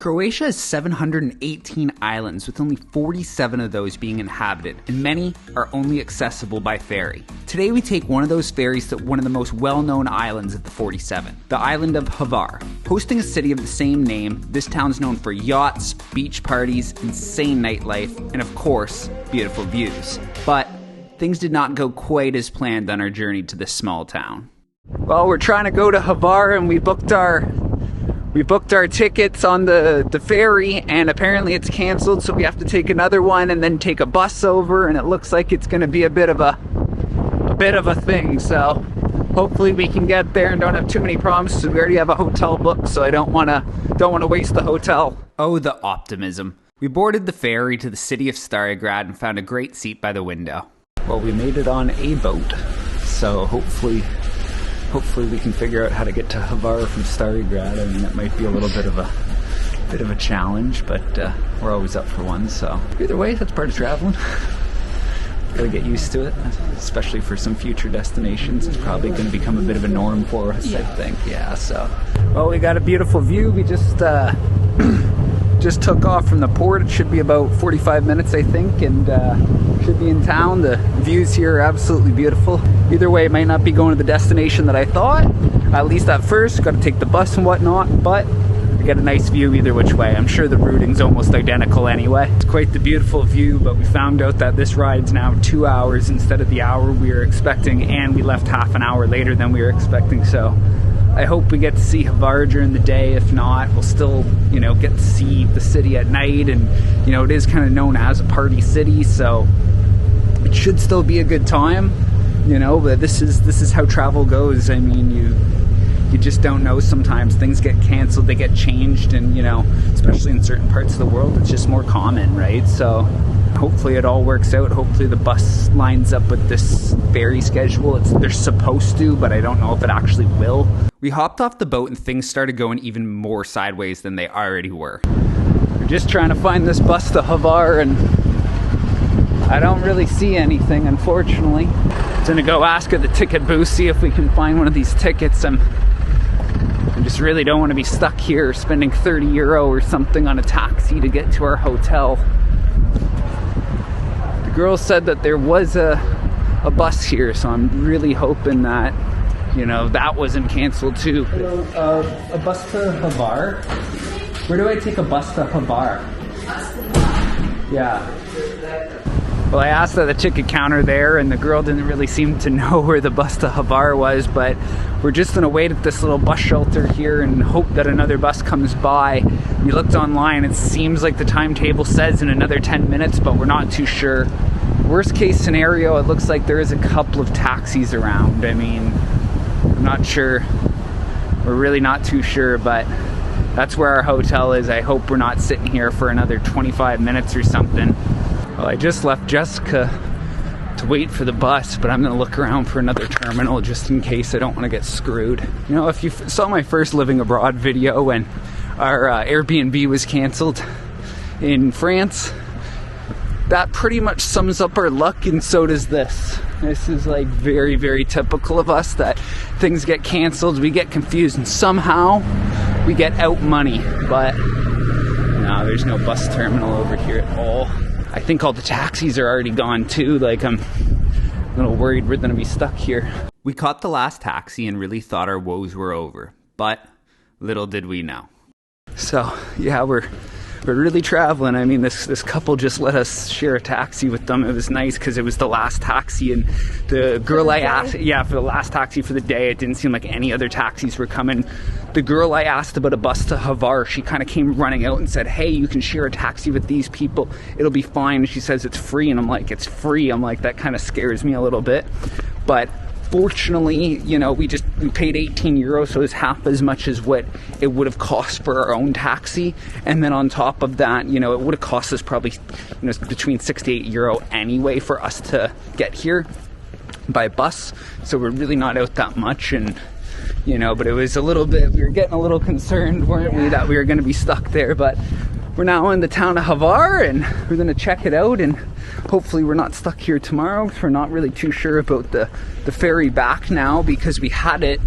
Croatia has 718 islands, with only 47 of those being inhabited, and many are only accessible by ferry. Today we take one of those ferries to one of the most well-known islands of the 47, the island of Hvar. Hosting a city of the same name, this town's known for yachts, beach parties, insane nightlife, and of course, beautiful views. But things did not go quite as planned on our journey to this small town. Well, we're trying to go to Hvar, and we booked our tickets on the ferry, and apparently it's canceled, so we have to take another one and then take a bus over, and it looks like it's going to be a bit of a thing. So hopefully we can get there and don't have too many promises. We already have a hotel booked, so I don't want to waste the hotel. Oh, the optimism. We boarded the ferry to the city of Starigrad and found a great seat by the window. Well, we made it on a boat, so hopefully we can figure out how to get to Hvar from Starigrad. I mean, that might be a little bit of a challenge, but we're always up for one. So either way, that's part of traveling. Gotta get used to it, especially for some future destinations. It's probably going to become a bit of a norm for us, I think. Yeah. So, well, we got a beautiful view. We just took off from the port. It should be about 45 minutes, I think, and should be in town. The views here are absolutely beautiful. Either way, it might not be going to the destination that I thought, at least at first. Got to take the bus and whatnot, but I get a nice view either which way. I'm sure the routing's almost identical anyway. It's quite the beautiful view, but we found out that this ride's now 2 hours instead of the hour we were expecting, and we left half an hour later than we were expecting, so I hope we get to see Hvar during the day. If not, we'll still, get to see the city at night, and, it is kind of known as a party city, so it should still be a good time, but this is how travel goes. I mean, you just don't know sometimes. Things get canceled, they get changed, and, especially in certain parts of the world, it's just more common, right? So hopefully it all works out. Hopefully the bus lines up with this ferry schedule. They're supposed to, but I don't know if it actually will. We hopped off the boat and things started going even more sideways than they already were. We're just trying to find this bus to Hvar, and I don't really see anything, unfortunately. I'm gonna go ask at the ticket booth, see if we can find one of these tickets. I just really don't want to be stuck here spending 30 euro or something on a taxi to get to our hotel. The girl said that there was a bus here, so I'm really hoping that that wasn't canceled too. A bus to Hvar? Where do I take a bus to Hvar? Yeah. Well, I asked at the ticket counter there, and the girl didn't really seem to know where the bus to Hvar was, but we're just going to wait at this little bus shelter here and hope that another bus comes by. We looked online, it seems like the timetable says in another 10 minutes, but we're not too sure. Worst case scenario, it looks like there is a couple of taxis around. I mean, I'm not sure. We're really not too sure, but that's where our hotel is. I hope we're not sitting here for another 25 minutes or something. Well, I just left Jessica to wait for the bus, but I'm going to look around for another terminal just in case I don't want to get screwed. If you saw my first living abroad video when our Airbnb was canceled in France, that pretty much sums up our luck, and so does this. This is like very, very typical of us, that things get canceled, we get confused, and somehow we get out money. But no, there's no bus terminal over here at all. I think all the taxis are already gone too. Like, I'm a little worried we're going to be stuck here. We caught the last taxi and really thought our woes were over, but little did we know. So yeah, we're really traveling. I mean, this couple just let us share a taxi with them. It was nice because it was the last taxi, and the girl I asked, for the last taxi for the day, it didn't seem like any other taxis were coming. The girl I asked about a bus to Hvar, she kind of came running out and said, hey, you can share a taxi with these people, it'll be fine. She says it's free, and I'm like, it's free? I'm like, that kind of scares me a little bit. But fortunately, we paid 18 euros, so it's half as much as what it would have cost for our own taxi. And then on top of that, it would have cost us probably, between 6 to 8 euro anyway for us to get here by bus. So we're really not out that much, and but it was a little bit, we were getting a little concerned, weren't we, that we were going to be stuck there. But we're now in the town of Hvar, and we're going to check it out, and hopefully we're not stuck here tomorrow. We're not really too sure about the ferry back now, because we had it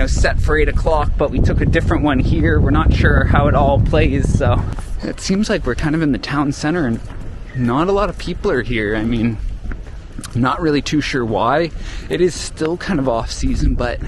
set for 8 o'clock, but we took a different one here. We're not sure how it all plays, so it seems like we're kind of in the town center and not a lot of people are here. I mean, not really too sure why. It is still kind of off season, but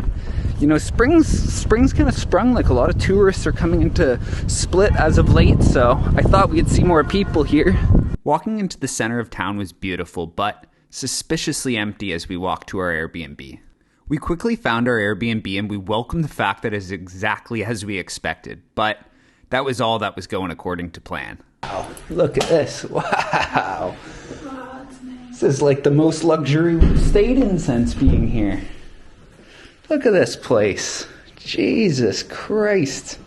spring's kind of sprung. Like, a lot of tourists are coming into Split as of late, so I thought we'd see more people here. Walking into the center of town was beautiful, but suspiciously empty as we walked to our Airbnb. We quickly found our Airbnb and we welcomed the fact that it is exactly as we expected, but that was all that was going according to plan. Wow, look at this. Wow. This is like the most luxury we've stayed in since being here. Look at this place. Jesus Christ.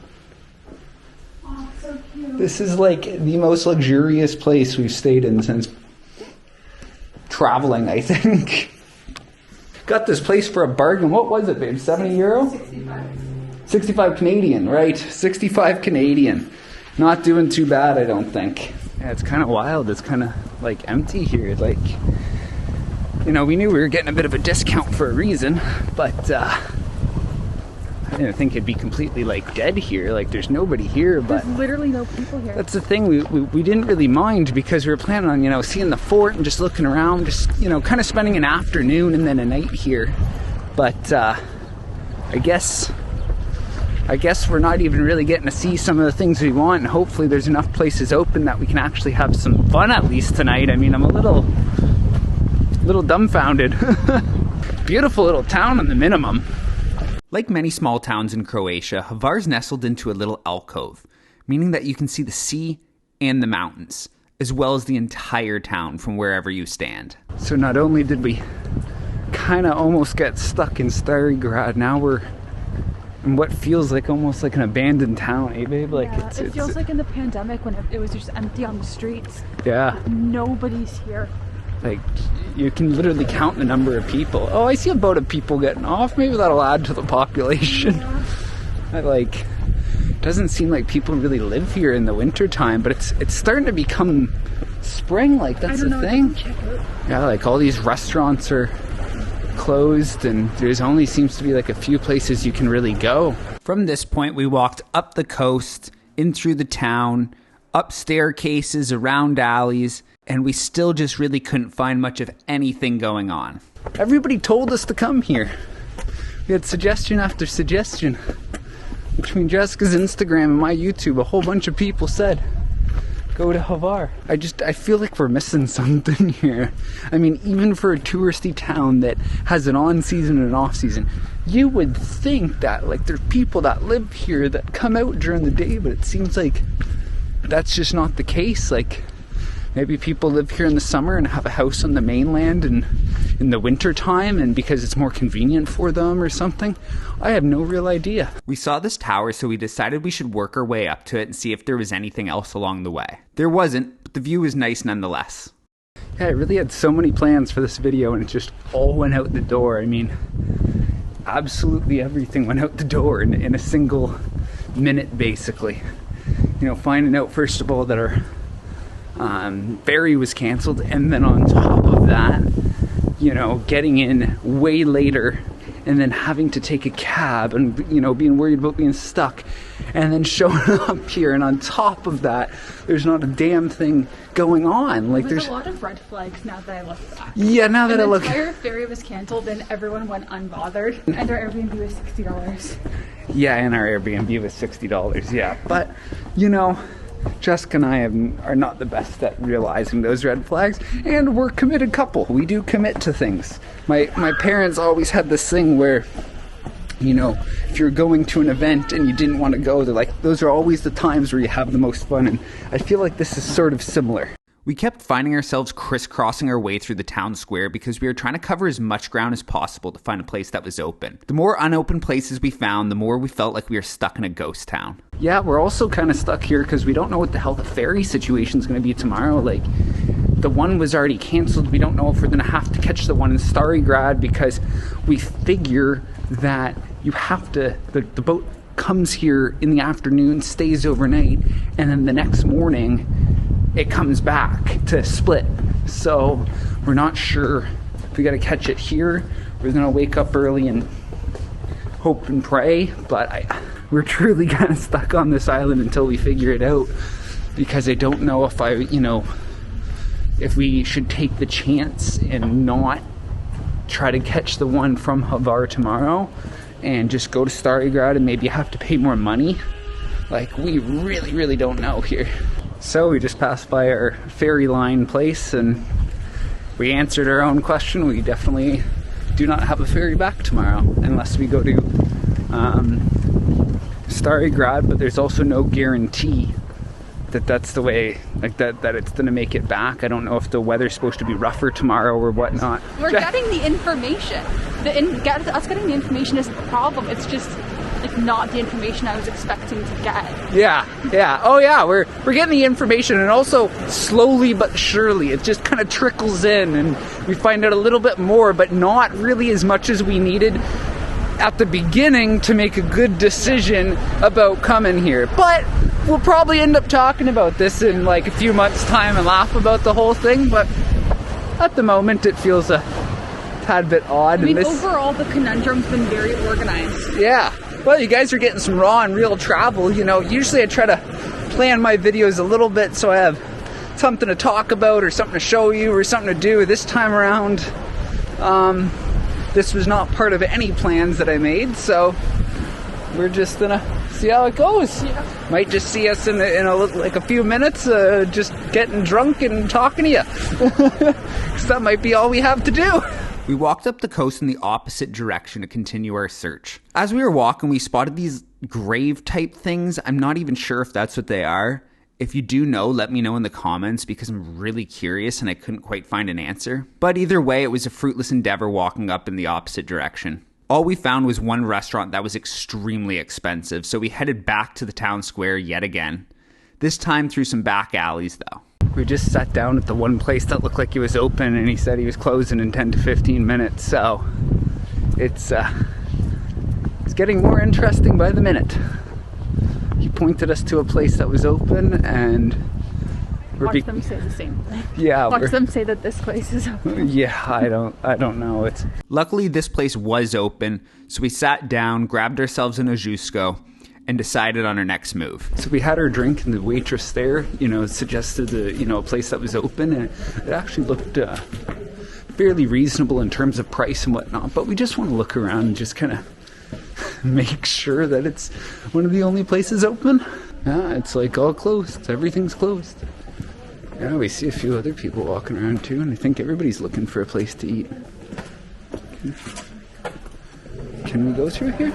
Oh, so cute. This is like the most luxurious place we've stayed in since traveling, I think. Got this place for a bargain. What was it, babe? 70 euro? 65. 65 Canadian, right. 65 Canadian. Not doing too bad, I don't think. Yeah, it's kind of wild. It's kind of like empty here. Like, we knew we were getting a bit of a discount for a reason, but I didn't think it'd be completely like dead here. Like, there's nobody here, but there's literally no people here. That's the thing. We didn't really mind because we were planning on seeing the fort and just looking around, just kind of spending an afternoon and then a night here. But I guess we're not even really getting to see some of the things we want, and hopefully there's enough places open that we can actually have some fun at least tonight. I mean, I'm a little dumbfounded. Beautiful little town on the minimum. Like many small towns in Croatia, Hvar's nestled into a little alcove, meaning that you can see the sea and the mountains, as well as the entire town from wherever you stand. So not only did we kind of almost get stuck in Stari Grad, now we're in what feels like almost like an abandoned town, eh, babe? Like, yeah, it feels like in the pandemic when it was just empty on the streets. Yeah. Nobody's here. Like, you can literally count the number of people. Oh, I see a boat of people getting off. Maybe that'll add to the population. Yeah. Doesn't seem like people really live here in the winter time, but it's starting to become spring. Like, that's the thing. Yeah, like all these restaurants are closed and there's only seems to be like a few places you can really go. From this point, we walked up the coast, in through the town, up staircases, around alleys, and we still just really couldn't find much of anything going on. Everybody told us to come here. We had suggestion after suggestion. Between Jessica's Instagram and my YouTube, a whole bunch of people said, go to Hvar. I feel like we're missing something here. I mean, even for a touristy town that has an on-season and an off-season, you would think that, like, there's people that live here that come out during the day, but it seems like that's just not the case. Like, maybe people live here in the summer and have a house on the mainland and in the winter time, and because it's more convenient for them or something. I have no real idea. We saw this tower, so we decided we should work our way up to it and see if there was anything else along the way. There wasn't, but the view was nice nonetheless. Yeah, I really had so many plans for this video and it just all went out the door. I mean, absolutely everything went out the door in a single minute, basically. Finding out first of all that our ferry was canceled, and then on top of that, getting in way later, and then having to take a cab and being worried about being stuck, and then showing up here, and on top of that there's not a damn thing going on. Like, there's a lot of red flags now that I look back. Yeah, now that I look. The entire ferry was canceled and everyone went unbothered, and our Airbnb was $60. Yeah, and our Airbnb was $60. Yeah, but Jessica and I are not the best at realizing those red flags, and we're a committed couple. We do commit to things. My parents always had this thing where, if you're going to an event and you didn't want to go, they're like, those are always the times where you have the most fun, and I feel like this is sort of similar. We kept finding ourselves crisscrossing our way through the town square because we were trying to cover as much ground as possible to find a place that was open. The more unopened places we found, the more we felt like we were stuck in a ghost town. Yeah, we're also kind of stuck here because we don't know what the hell the ferry situation is going to be tomorrow. Like, the one was already canceled. We don't know if we're going to have to catch the one in Stari Grad because we figure that you have to, the boat comes here in the afternoon, stays overnight, and then the next morning it comes back to Split. So we're not sure if we got to catch it here. We're going to wake up early and hope and pray, but we're truly kind of stuck on this island until we figure it out, because I don't know if if we should take the chance and not try to catch the one from Hvar tomorrow and just go to Starigrad and maybe have to pay more money. Like, we really don't know here. So we just passed by our ferry line place and we answered our own question. We definitely do not have a ferry back tomorrow unless we go to Starigrad, but there's also no guarantee that that's the way, like that it's gonna make it back. I don't know if the weather's supposed to be rougher tomorrow or whatnot. We're getting the information. Us getting the information isn't the problem. It's just like not the information I was expecting to get. Yeah. Oh yeah, we're getting the information, and also slowly but surely it just kind of trickles in and we find out a little bit more, but not really as much as we needed at the beginning to make a good decision about coming here. But we'll probably end up talking about this in like a few months' time and laugh about the whole thing, but at the moment it feels a tad bit odd. I mean, overall the conundrum's been very organized. Yeah. Well, you guys are getting some raw and real travel. You know, usually I try to plan my videos a little bit so I have something to talk about or something to show you or something to do. This time around, this was not part of any plans that I made, so we're just gonna see how it goes. Yeah. Might just see us in a few minutes, just getting drunk and talking to you. Because that might be all we have to do. We walked up the coast in the opposite direction to continue our search. As we were walking, we spotted these grave-type things. I'm not even sure if that's what they are. If you do know, let me know in the comments, because I'm really curious and I couldn't quite find an answer. But either way, it was a fruitless endeavor walking up in the opposite direction. All we found was one restaurant that was extremely expensive, so we headed back to the town square yet again. This time through some back alleys, though. We just sat down at the one place that looked like it was open, and he said he was closing in 10 to 15 minutes, so it's getting more interesting by the minute. He pointed us to a place that was open, and watch them say the same thing. Yeah, watch them say that this place is open. Yeah, I don't know. Luckily this place was open, so we sat down, grabbed ourselves an ojusko, and decided on our next move. So we had our drink, and the waitress there, suggested a place that was open, and it actually looked fairly reasonable in terms of price and whatnot. But we just want to look around and just kind of make sure that it's one of the only places open. Yeah, it's like all closed. Everything's closed. Yeah, we see a few other people walking around too, and I think everybody's looking for a place to eat. Can we go through here?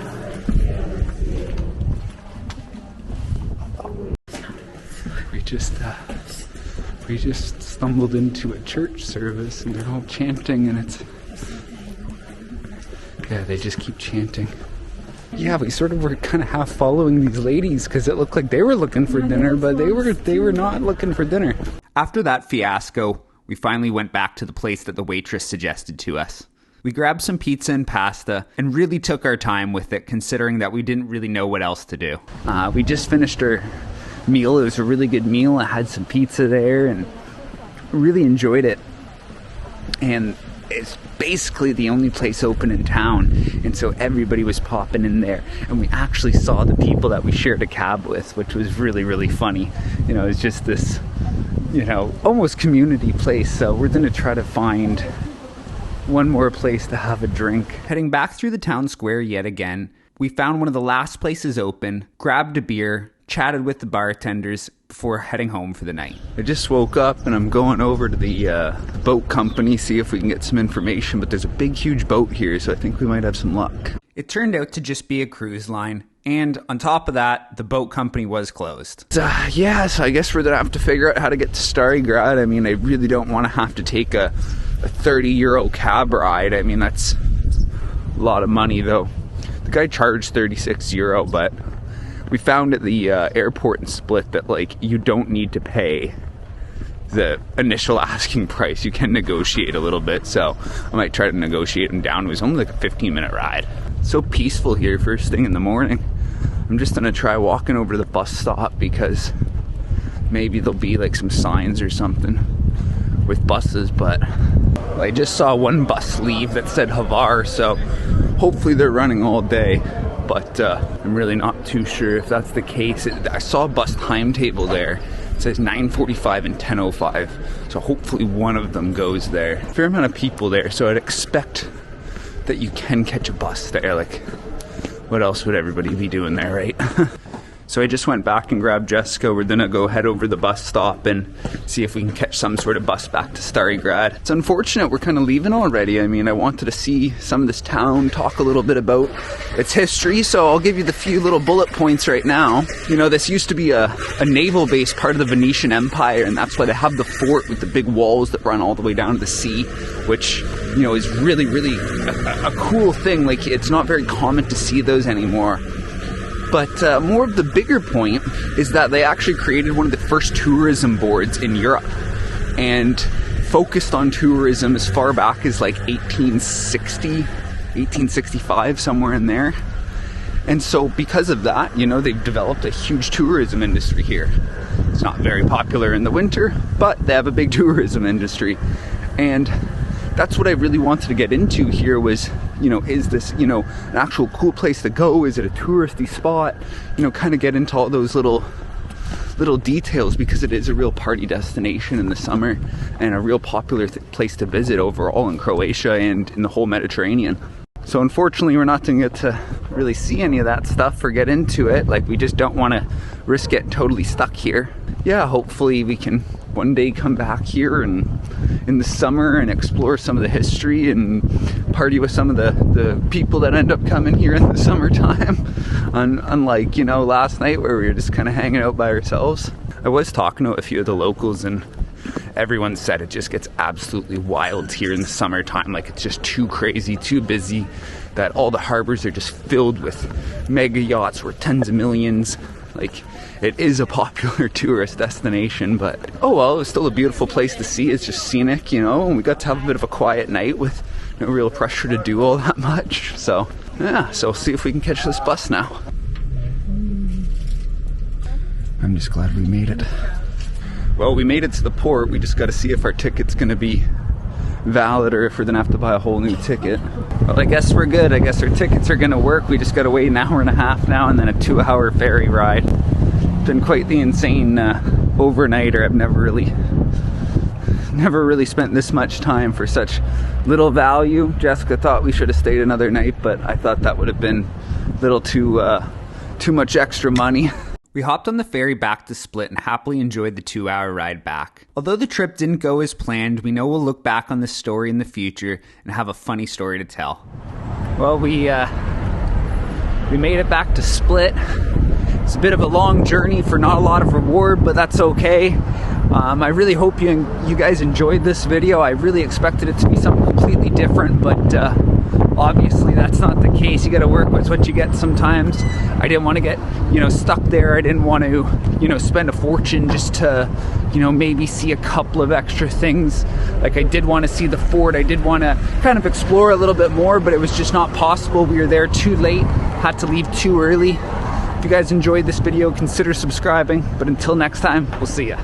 We just stumbled into a church service, and they're all chanting, and they just keep chanting. Yeah, we sort of were kind of half following these ladies because it looked like they were looking for dinner, but they were not looking for dinner. After that fiasco, we finally went back to the place that the waitress suggested to us. We grabbed some pizza and pasta and really took our time with it, considering that we didn't really know what else to do. We just finished our meal. It was a really good meal. I had some pizza there and really enjoyed it. And it's basically the only place open in town, and so everybody was popping in there, and we actually saw the people that we shared a cab with, which was really funny. It's just this almost community place. So we're gonna try to find one more place to have a drink. Heading back through the town square yet again, we found one of the last places open, grabbed a beer, chatted with the bartenders before heading home for the night. I just woke up and I'm going over to the boat company, see if we can get some information, but there's a big huge boat here, so I think we might have some luck. It turned out to just be a cruise line, and on top of that, the boat company was closed. So I guess we're gonna have to figure out how to get to Starigrad. I mean, I really don't want to have to take a 30 € cab ride. I mean, that's a lot of money though. The guy charged 36 €, but we found at the airport in Split that you don't need to pay the initial asking price. You can negotiate a little bit, so I might try to negotiate him down. It was only like a 15-minute ride. So peaceful here first thing in the morning. I'm just gonna try walking over to the bus stop because maybe there'll be some signs or something with buses, but I just saw one bus leave that said Hvar, so Hopefully they're running all day, but I'm really not too sure if that's the case. I saw a bus timetable there. It says 9:45 and 10:05, so hopefully one of them goes there. Fair amount of people there, so I'd expect that you can catch a bus there. Like, what else would everybody be doing there, right? So I just went back and grabbed Jessica. We're gonna go head over the bus stop and see if we can catch some sort of bus back to Stary Grad. It's unfortunate we're kind of leaving already. I mean, I wanted to see some of this town, talk a little bit about its history, so I'll give you the few little bullet points right now. You know, this used to be a naval base, part of the Venetian Empire, and that's why they have the fort with the big walls that run all the way down to the sea, which, you know, is really, really a cool thing. Like, it's not very common to see those anymore. But more of the bigger point is that they actually created one of the first tourism boards in Europe and focused on tourism as far back as like 1860, 1865, somewhere in there. And so because of that, you know, they've developed a huge tourism industry here. It's not very popular in the winter, but they have a big tourism industry. And that's what I really wanted to get into here was, you know, is this, you know, an actual cool place to go? Is it a touristy spot? You know, kind of get into all those little details, because it is a real party destination in the summer and a real popular place to visit overall in Croatia and in the whole Mediterranean. So unfortunately, we're not going to get to really see any of that stuff or get into it. Like, we just don't want to risk getting totally stuck here. Yeah, hopefully we can one day come back here and in the summer and explore some of the history and party with some of the people that end up coming here in the summertime. Unlike, you know, last night where we were just kind of hanging out by ourselves. I was talking to a few of the locals and everyone said it just gets absolutely wild here in the summertime. Like, it's just too crazy, too busy, that all the harbors are just filled with mega yachts worth tens of millions. Like, it is a popular tourist destination, but oh well, it was still a beautiful place to see. It's just scenic, you know, and we got to have a bit of a quiet night with no real pressure to do all that much. So yeah, so see if we can catch this bus now. I'm just glad we made it. Well, we made it to the port. We just got to see if our ticket's going to be valid or if we're going to have to buy a whole new ticket. Well, I guess we're good. I guess our tickets are going to work. We just got to wait an hour and a half now and then a 2-hour ferry ride. It's been quite the insane overnighter. I've never really spent this much time for such little value. Jessica thought we should have stayed another night, but I thought that would have been a little too much extra money. We hopped on the ferry back to Split and happily enjoyed the 2-hour ride back. Although the trip didn't go as planned, we know we'll look back on this story in the future and have a funny story to tell. Well, we made it back to Split. It's a bit of a long journey for not a lot of reward, but that's okay. I really hope you guys enjoyed this video. I really expected it to be something completely different, but obviously that's not the case. You got to work with what you get sometimes. I didn't want to get, you know, stuck there. I didn't want to, you know, spend a fortune just to, you know, maybe see a couple of extra things. Like, I did want to see the fort. I did want to kind of explore a little bit more, but it was just not possible. We were there too late, had to leave too early. If you guys enjoyed this video, consider subscribing. But until next time, we'll see ya.